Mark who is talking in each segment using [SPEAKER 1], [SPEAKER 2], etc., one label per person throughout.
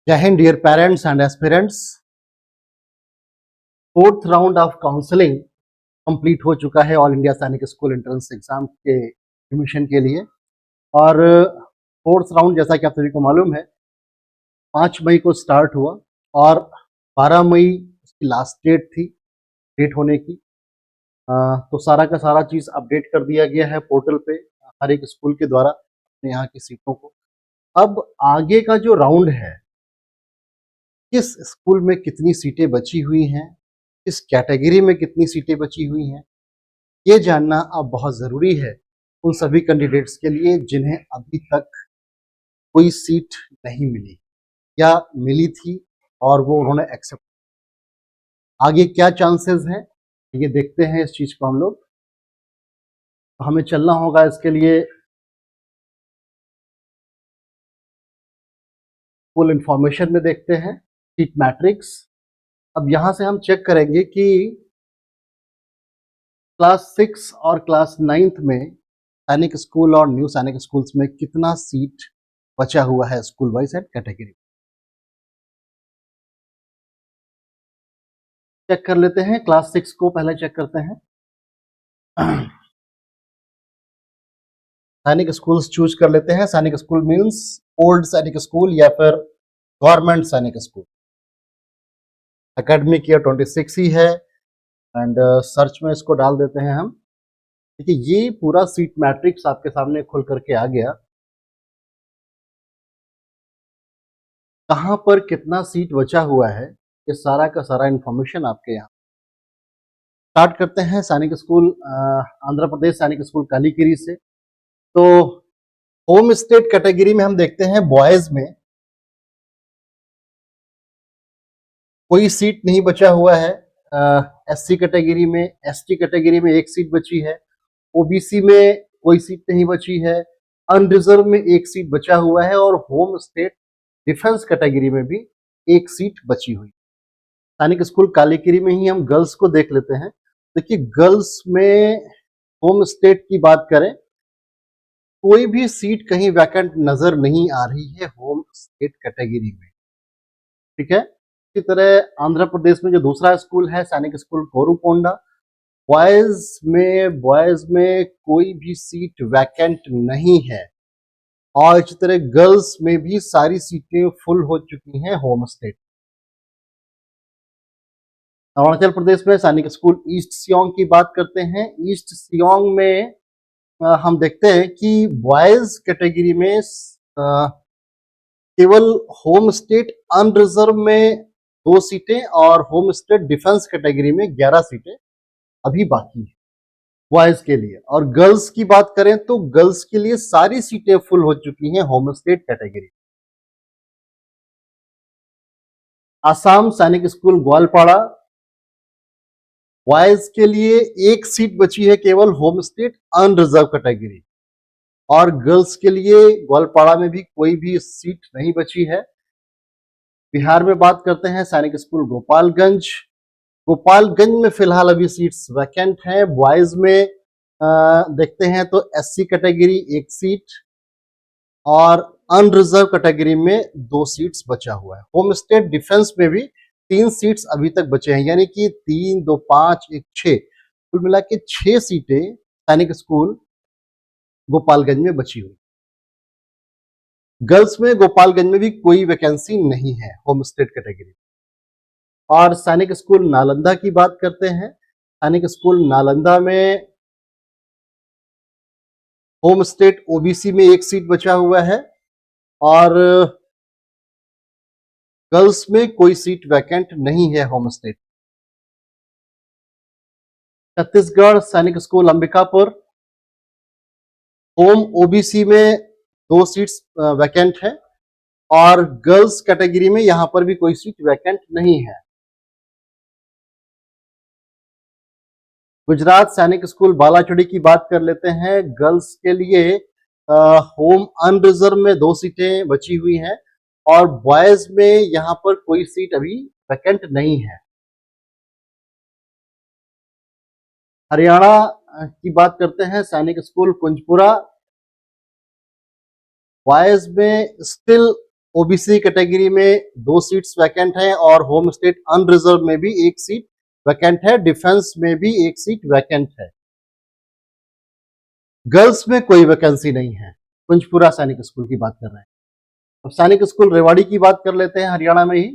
[SPEAKER 1] जय हिंद dear parents and aspirants. Fourth round of counselling complete हो चुका है all India Sainik school entrance exam के एडमिशन के लिए। और फोर्थ राउंड जैसा कि आप सभी को मालूम है 5 मई को स्टार्ट हुआ और 12 मई उसकी लास्ट डेट थी डेट होने की। तो सारा का सारा चीज़ अपडेट कर दिया गया है पोर्टल पे हर एक स्कूल के द्वारा अपने यहाँ की सीटों को। अब आगे का जो राउंड है, किस स्कूल में कितनी सीटें बची हुई हैं, किस कैटेगरी में कितनी सीटें बची हुई हैं, ये जानना अब बहुत ज़रूरी है उन सभी कैंडिडेट्स के लिए जिन्हें अभी तक कोई सीट नहीं मिली या मिली थी और वो उन्होंने एक्सेप्ट। आगे क्या चांसेस हैं ये देखते हैं इस चीज़ को हम लोग। तो हमें चलना होगा इसके लिए फुल इंफॉर्मेशन में देखते हैं सीट मैट्रिक्स। अब यहाँ से हम चेक करेंगे कि क्लास 6 और क्लास 9th में सैनिक स्कूल और न्यू सैनिक स्कूल्स में कितना सीट बचा हुआ है school wise and category. Check कर लेते हैं, क्लास 6 को पहले चेक करते हैं। सैनिक स्कूल्स चूज कर लेते हैं। सैनिक स्कूल मीन्स ओल्ड सैनिक स्कूल या फिर गवर्नमेंट सैनिक स्कूल। एकेडमिक ईयर 26 ही है एंड सर्च में इसको डाल देते हैं हम। देखिए ये पूरा सीट मैट्रिक्स आपके सामने खुल करके आ गया। कहाँ पर कितना सीट बचा हुआ है ये सारा का सारा इंफॉर्मेशन आपके यहाँ। स्टार्ट करते हैं सैनिक स्कूल आंध्र प्रदेश सैनिक स्कूल कालीकिरी से। तो होम स्टेट कैटेगरी में हम देखते हैं बॉयज में कोई सीट नहीं बचा हुआ है। एससी कैटेगरी में, एसटी कैटेगरी में एक सीट बची है, ओबीसी में कोई सीट नहीं बची है, अनरिजर्व में एक सीट बचा हुआ है और होम स्टेट डिफेंस कैटेगरी में भी एक सीट बची हुई। सैनिक स्कूल कालीकिरी में ही हम गर्ल्स को देख लेते हैं। देखिए गर्ल्स में होम स्टेट की बात करें, कोई भी सीट कहीं वैकेंट नजर नहीं आ रही है होम स्टेट कैटेगरी में। ठीक है। इसी तरह आंध्र प्रदेश में जो दूसरा स्कूल है सैनिक स्कूल कोरुकोंडा, बॉयज में कोई भी सीट वैकेंट नहीं है और इसी तरह गर्ल्स में भी सारी सीटें फुल हो चुकी हैं होम स्टेट। अरुणाचल प्रदेश में सैनिक स्कूल ईस्ट सियोंग की बात करते हैं। ईस्ट सियोंग में हम देखते हैं कि बॉयज कैटेगरी में केवल होम स्टेट अनरिजर्व में 2 सीटें और होम स्टेट डिफेंस कैटेगरी में 11 सीटें अभी बाकी है बॉयज के लिए। और गर्ल्स की बात करें तो गर्ल्स के लिए सारी सीटें फुल हो चुकी हैं होम स्टेट कैटेगरी। आसाम सैनिक स्कूल ग्वालपाड़ा, बॉयज के लिए एक सीट बची है केवल होम स्टेट अनरिजर्व कैटेगरी और गर्ल्स के लिए ग्वालपाड़ा में भी कोई भी सीट नहीं बची है। बिहार में बात करते हैं सैनिक स्कूल गोपालगंज। गोपालगंज में फिलहाल अभी सीट्स वैकेंट हैं। बॉयज में देखते हैं तो एससी कैटेगरी एक सीट और अनरिजर्व कैटेगरी में 2 सीट्स बचा हुआ है। होम स्टेट डिफेंस में भी 3 सीट्स अभी तक बचे हैं, यानी कि 3, 2, 5, 1, 6, कुल मिला के 6 सीटें सैनिक स्कूल गोपालगंज में बची हुई। गर्ल्स में गोपालगंज में भी कोई वैकेंसी नहीं है होम स्टेट कैटेगरी। और सैनिक स्कूल नालंदा की बात करते हैं। सैनिक स्कूल नालंदा में होम स्टेट ओबीसी में एक सीट बचा हुआ है और गर्ल्स में कोई सीट वैकेंट नहीं है होम स्टेट। छत्तीसगढ़ सैनिक स्कूल अंबिकापुर, होम ओबीसी में 2 सीट्स वैकेंट है और गर्ल्स कैटेगरी में यहां पर भी कोई सीट वैकेंट नहीं है। गुजरात सैनिक स्कूल बालाचड़ी की बात कर लेते हैं। गर्ल्स के लिए होम अनरिजर्व में 2 सीटें बची हुई हैं और बॉयज में यहां पर कोई सीट अभी वैकेंट नहीं है। हरियाणा की बात करते हैं सैनिक स्कूल कुंजपुरा, बॉयज में स्टिल ओबीसी कैटेगरी में 2 सीट्स वैकेंट हैं और होम स्टेट अनरिजर्व में भी 1 सीट वैकेंट है, डिफेंस में भी 1 सीट वैकेंट है। गर्ल्स में कोई वैकेंसी नहीं है। पंचपुरा सैनिक स्कूल की बात कर रहे हैं। अब सैनिक स्कूल रेवाड़ी की बात कर लेते हैं, हरियाणा में ही।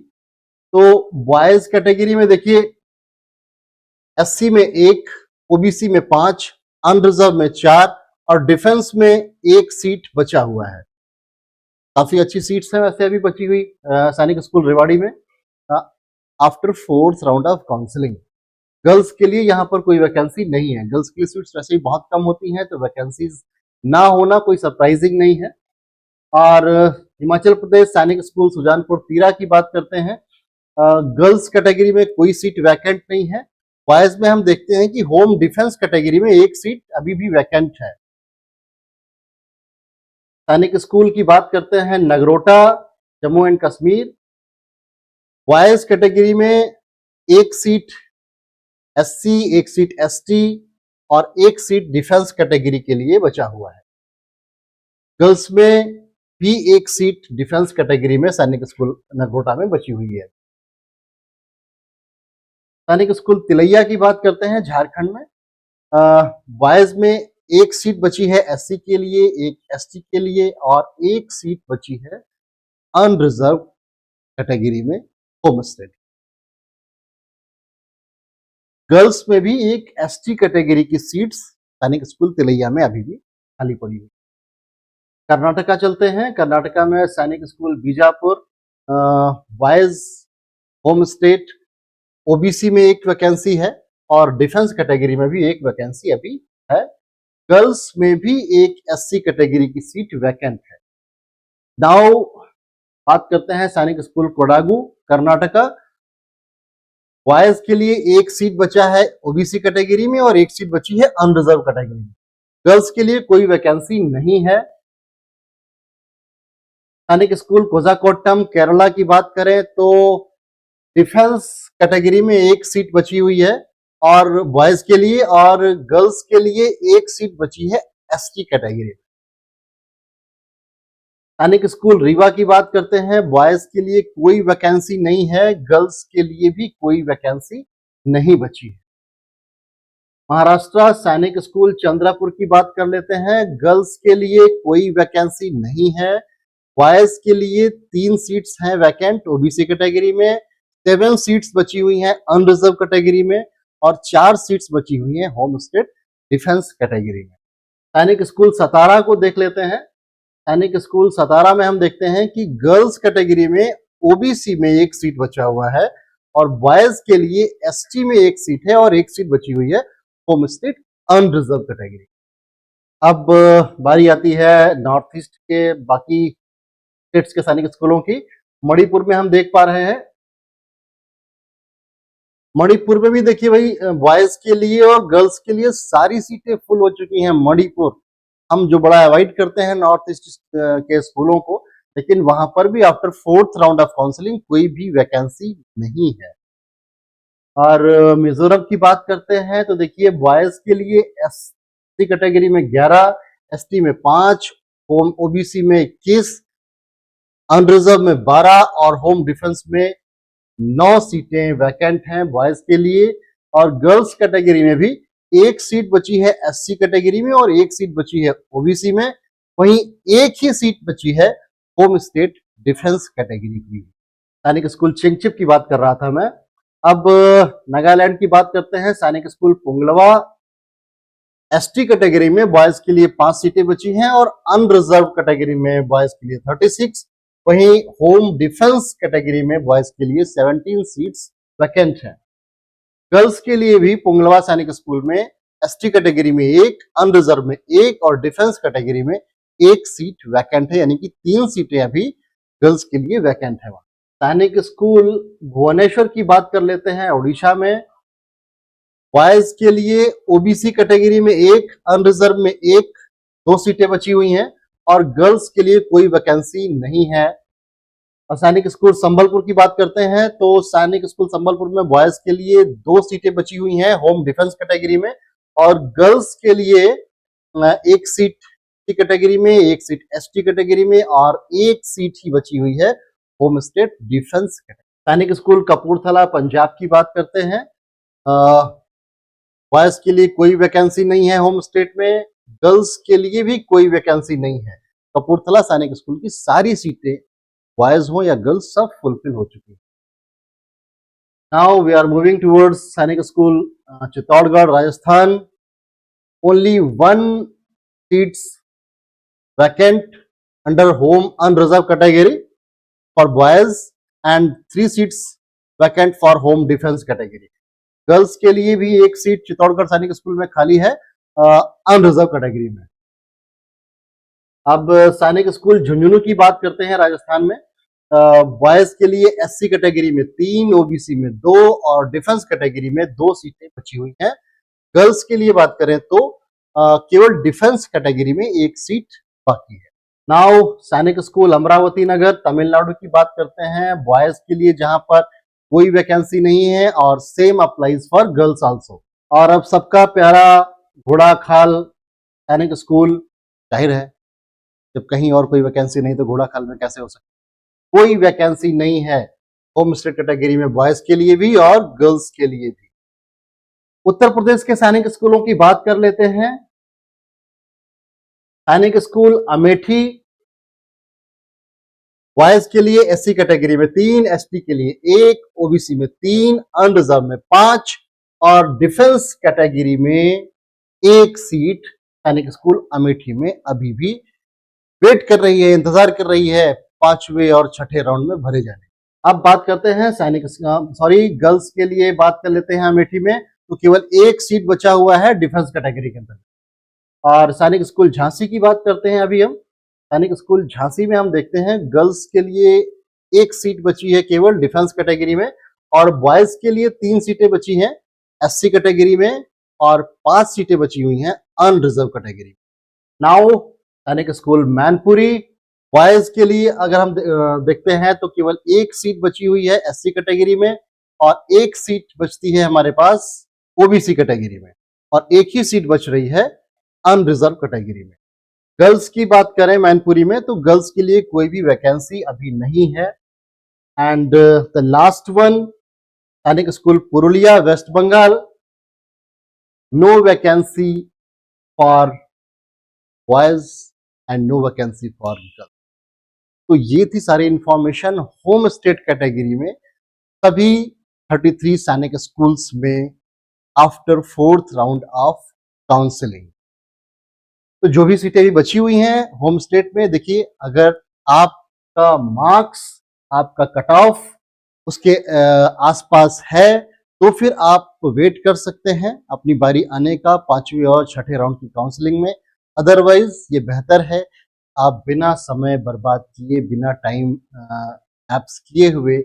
[SPEAKER 1] तो बॉयज कैटेगरी में देखिए, एससी में 1, ओबीसी में 5, अनरिजर्व में 4 और डिफेंस में 1 सीट बचा हुआ है। काफी अच्छी सीट्स हैं वैसे अभी बची हुई सैनिक स्कूल रेवाड़ी में। After 4th round of counselling, girls के लिए यहाँ पर कोई वैकेंसी नहीं है। गर्ल्स की सीट्स वैसे ही बहुत कम होती हैं, तो वैकेंसीज ना होना कोई सरप्राइजिंग नहीं है। और हिमाचल प्रदेश सैनिक स्कूल सुजानपुर तीरा की बात करते हैं। गर्ल्स कैटेगरी में कोई सीट वैकेंट नहीं है। बॉयज में हम देखते हैं कि होम डिफेंस कैटेगरी में 1 सीट अभी भी वैकेंट है। सैनिक स्कूल की बात करते हैं Nagrota, Jammu and Kashmir. Boys category में 1 सीट एससी, 1 सीट एसटी और 1 सीट डिफेंस कैटेगरी के लिए बचा हुआ है। गर्ल्स में भी 1 सीट डिफेंस कैटेगरी में सैनिक स्कूल नगरोटा में बची हुई है। सैनिक स्कूल तिलैया की बात करते हैं झारखंड में। बॉयज में 1 सीट बची है एससी के लिए, 1 एसटी के लिए और 1 सीट बची है अनरिजर्व कैटेगरी में होम स्टेट। गर्ल्स में भी 1 एसटी कैटेगरी की सीट्स सैनिक स्कूल तिलैया में अभी भी खाली पड़ी हुई। कर्नाटका चलते हैं। कर्नाटका में सैनिक school Bijapur, boys home state, OBC में 1 वैकेंसी है और डिफेंस कैटेगरी में भी 1 वैकेंसी अभी है। गर्ल्स में भी 1 एससी कैटेगरी की सीट वैकेंट है। नाउ बात करते हैं सैनिक स्कूल कोडागू कर्नाटका। बॉयज के लिए 1 सीट बचा है ओबीसी कैटेगरी में और 1 सीट बची है अनरिजर्व कैटेगरी में। गर्ल्स के लिए कोई वैकेंसी नहीं है। सैनिक स्कूल कोजाकोट्टम केरला की बात करें तो डिफेंस कैटेगरी में 1 सीट बची हुई है और बॉयज के लिए, और गर्ल्स के लिए 1 सीट बची है एसटी कैटेगरी में। सैनिक स्कूल रीवा की बात करते हैं। बॉयज के लिए कोई वैकेंसी नहीं है, गर्ल्स के लिए भी कोई वैकेंसी नहीं बची है। महाराष्ट्र सैनिक स्कूल चंद्रपुर की बात कर लेते हैं। गर्ल्स के लिए कोई वैकेंसी नहीं है। बॉयज के लिए 3 सीट्स हैं वैकेंट ओबीसी कैटेगरी में, 7 सीट्स बची हुई हैं अनरिजर्व कैटेगरी में और 4 सीट्स बची हुई हैं होम स्टेट डिफेंस कैटेगरी में। सैनिक स्कूल सतारा को देख लेते हैं। सैनिक स्कूल सतारा में हम देखते हैं कि गर्ल्स कैटेगरी में ओबीसी में 1 सीट बचा हुआ है और बॉयज के लिए एसटी में 1 सीट है और 1 सीट बची हुई है होम स्टेट अनरिजर्व कैटेगरी। अब बारी आती है नॉर्थ ईस्ट के बाकी स्टेट्स के सैनिक स्कूलों की। मणिपुर में हम देख पा रहे हैं, मणिपुर में भी देखिए भाई बॉयज के लिए और गर्ल्स के लिए सारी सीटें फुल हो चुकी हैं। मणिपुर हम जो बड़ा अवॉइड करते हैं नॉर्थ ईस्ट के स्कूलों को, लेकिन वहां पर भी after 4th round of counselling कोई भी वैकेंसी नहीं है। और मिजोरम की बात करते हैं तो देखिए बॉयज के लिए एसटी कैटेगरी में 11, एसटी में 5, होम ओबीसी में 21, अनरिजर्व में 12 और होम डिफेंस में 9 सीटें वैकेंट हैं बॉयज के लिए। और गर्ल्स कैटेगरी में भी 1 सीट बची है एससी कैटेगरी में और 1 सीट बची है ओबीसी में। वहीं 1 ही सीट बची है होम स्टेट डिफेंस कैटेगरी की। सैनिक स्कूल चिंगचिप की बात कर रहा था मैं। अब नागालैंड की बात करते हैं। सैनिक स्कूल पुंगलवा, एसटी कैटेगरी में बॉयज के लिए 5 सीटें बची हैं और अनरिजर्व कैटेगरी में बॉयज के लिए 36। वहीं होम डिफेंस कैटेगरी में बॉयज के लिए 17 सीट्स वैकेंट हैं। गर्ल्स के लिए भी पुंगलवा सैनिक स्कूल में एसटी कैटेगरी में 1, अनरिजर्व में 1 और डिफेंस कैटेगरी में 1 सीट वैकेंट है, यानी कि 3 सीटें अभी गर्ल्स के लिए वैकेंट है। सैनिक स्कूल भुवनेश्वर की बात कर लेते हैं। उड़ीसा में बॉयज के लिए ओबीसी कैटेगरी में 1, अनरिजर्व में 1, 2 सीटें बची हुई हैं और गर्ल्स के लिए कोई वैकेंसी नहीं है। और सैनिक स्कूल संबलपुर की बात करते हैं तो सैनिक स्कूल संबलपुर में बॉयज के लिए 2 सीटें बची हुई हैं होम डिफेंस कैटेगरी में और गर्ल्स के लिए 1 सीट कैटेगरी में, एक सीट एसटी कैटेगरी में और एक सीट ही बची हुई है होम स्टेट डिफेंस कैटेगरी। सैनिक स्कूल कपूरथला पंजाब की बात करते हैं। बॉयज के लिए कोई वैकेंसी नहीं है होम स्टेट में, गर्ल्स के लिए भी कोई वैकेंसी नहीं है। कपूरथला सैनिक स्कूल की सारी सीटें बॉयज हो या गर्ल्स सब फुलफिल हो चुकी है। Now we are moving towards Sainik school Chittorgarh Rajasthan. Only 1 seats vacant under home unreserved category for boys and 3 seats vacant for home defense category. Girls के लिए भी एक सीट चित्तौड़गढ़ सैनिक स्कूल में खाली है अनरिजर्व कैटेगरी में। अब सैनिक स्कूल झुंझुनू की बात करते हैं राजस्थान में। बॉयज के लिए एससी कैटेगरी में 3, ओबीसी में 2 और डिफेंस कैटेगरी में 2 सीटें बची हुई हैं। गर्ल्स के लिए बात करें तो केवल डिफेंस कैटेगरी में 1 सीट बाकी है। नाउ सैनिक स्कूल अमरावती नगर तमिलनाडु की बात करते हैं। बॉयज के लिए जहां पर कोई वैकेंसी नहीं है और same applies for girls also. और अब सबका प्यारा घोड़ाखाल सैनिक स्कूल, जाहिर है जब कहीं और कोई वैकेंसी नहीं तो घोड़ाखाल में कैसे हो सकती। कोई वैकेंसी नहीं है होम स्टेट कैटेगरी में बॉयज के लिए भी और गर्ल्स के लिए भी। उत्तर प्रदेश के सैनिक स्कूलों की बात कर लेते हैं। सैनिक स्कूल अमेठी बॉयज के लिए एससी कैटेगरी में 3, एसटी के लिए 1, ओबीसी में 3, अनरिजर्व में 5 और डिफेंस कैटेगरी में 1 सीट सैनिक स्कूल अमेठी में अभी भी वेट कर रही है, इंतजार कर रही है 5वें और 6ठे राउंड में भरे जाने। अब बात करते हैं गर्ल्स के लिए बात कर लेते हैं। अमेठी में तो केवल 1 सीट बचा हुआ है डिफेंस कैटेगरी के अंदर। और सैनिक स्कूल झांसी की बात करते हैं अभी हम। सैनिक स्कूल झांसी में हम देखते हैं गर्ल्स के लिए 1 सीट बची है केवल डिफेंस कैटेगरी में और बॉयज के लिए 3 सीटें बची हैं एससी कैटेगरी में और 5 सीटें बची हुई हैं अनरिजर्व कैटेगरी। नाउ सैनिक स्कूल मैनपुरी बॉयज के लिए अगर हम देखते हैं तो केवल 1 सीट बची हुई है एससी कैटेगरी में और 1 सीट बचती है हमारे पास ओबीसी कैटेगरी में और 1 ही सीट बच रही है अनरिजर्व कैटेगरी में। गर्ल्स की बात करें मैनपुरी में तो गर्ल्स के लिए कोई भी वैकेंसी अभी नहीं है। And the last one Sainik school Purulia West Bengal, no vacancy for boys and no vacancy for girls. तो ये थी सारी इंफॉर्मेशन होम स्टेट कैटेगरी में सभी 33 सैनिक स्कूल्स में after 4th round of counselling. तो जो भी सीटें भी बची हुई हैं होम स्टेट में, देखिए अगर आपका मार्क्स, आपका कट ऑफ उसके आसपास है तो फिर आप वेट कर सकते हैं अपनी बारी आने का 5वें और 6ठे राउंड की काउंसलिंग में। अदरवाइज ये बेहतर है आप बिना समय बर्बाद किए, बिना टाइम एप्स किए हुए,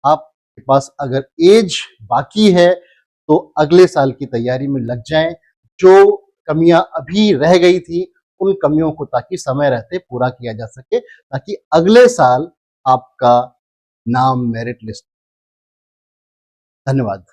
[SPEAKER 1] आपके पास अगर एज बाकी है तो अगले साल की तैयारी में लग जाएं। जो कमियां अभी रह गई थी उन कमियों को ताकि समय रहते पूरा किया जा सके ताकि अगले साल आपका नाम मेरिट लिस्ट। धन्यवाद।